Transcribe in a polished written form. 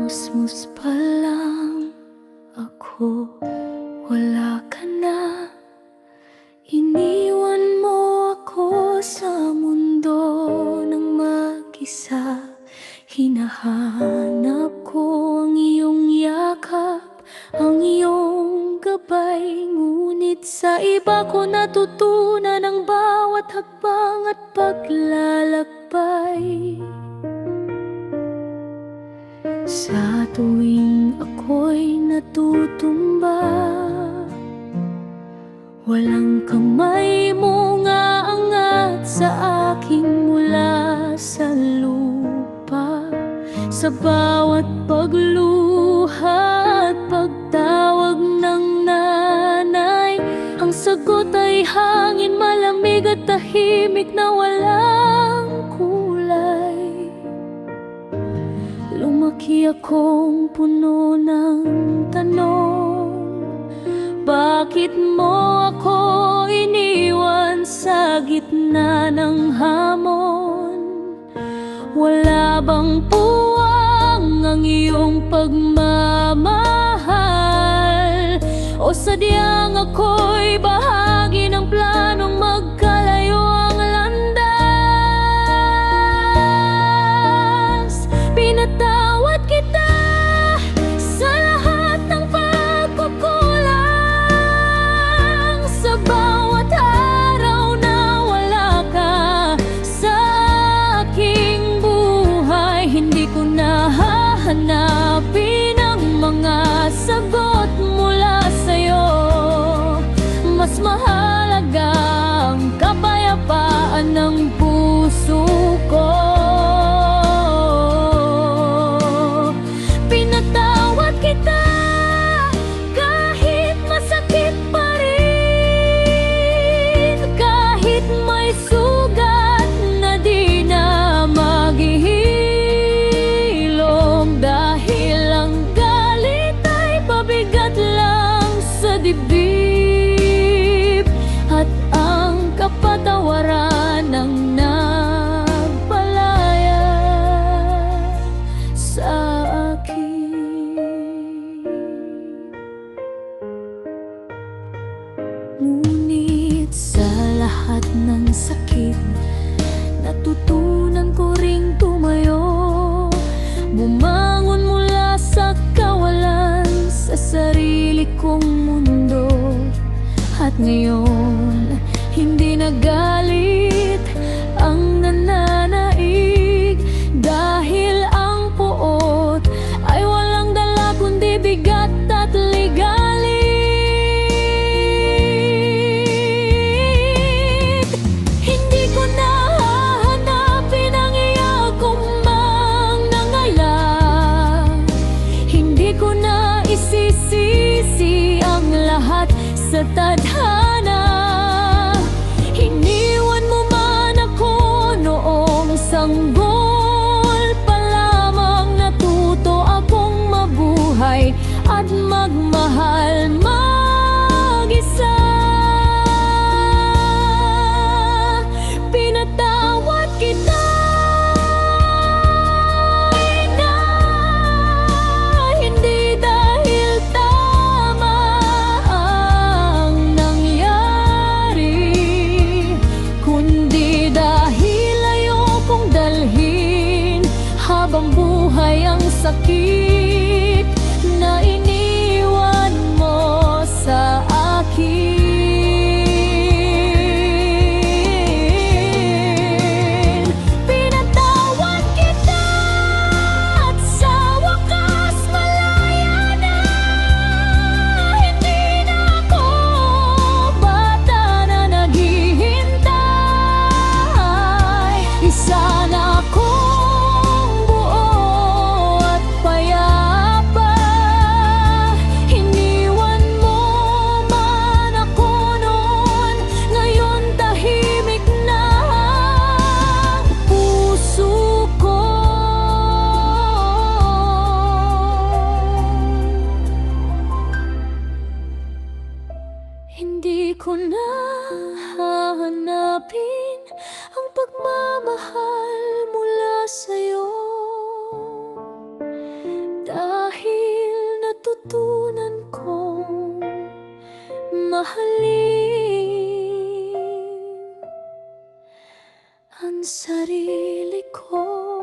Musmus pa lang ako, wala ka na. Iniwan mo ako sa mundo ng mag-isa. Hinahanap ko ang iyong yakap, ang iyong gabay. Ngunit sa iba ko natutunan ang bawat hakbang at paglalakbay. Sa tuwing ako'y natutumba, walang kamay mong aangat sa akin mula sa lupa. Sa bawat pagluha at pagtawag ng nanay, ang sagot ay hangin malamig at tahimik na walang kulay. Lumaki akong puno ng tanong, bakit mo ako iniwan sa gitna ng hamon? Wala bang puwang ang iyong pagmamahal? O sadyang ako'y bahagi ng planong magkalayo ang landas? Pinatawad kita sa lahat ng pagkukulang, sa bawat araw na wala ka sa aking buhay. Hindi ko na hahanapin ang mga sagot mula sa'yo. Mas mahalaga ang kapayapaan ng puso ko. Pinatawad kita kahit masakit pa rin, kahit may sugat na di na maghihilom. Dahil ang galit ay pabigat lang sa dibdib, at ang kapatawaran ang nagpalaya sa akin. Ngunit sa lahat ng sakit, natutunan ko ring tumayo, bumangon mula sa kawalan, sa sarili kong mundo. At ngayon, hindi na galit ang nananaig, dahil ang puot ay walang dala kundi bigat at ligalig. Hindi ko na hahanapin ang iyakong manangalang, hindi ko na isisisi ang lahat sa tadhana. Iniwan mo man ako noong sanggol pa lamang, natuto akong mabuhay at magmahal mag-isa. Pinatawad kita na hindi dahil tama ang nangyari, kundi dahil ayokong dalhin habang buhay ang sakit na iniwan mo sa akin. Pinatawad kita at sa wakas malaya na. Hindi na ako bata na naghihintay. Isa na akong buo at payapa. Iniwan mo man ako noon, ngayon tahimik na ang puso ko. Hindi ko na hahanapin ang pagmamahal mula sa'yo, dahil ang sarili ko.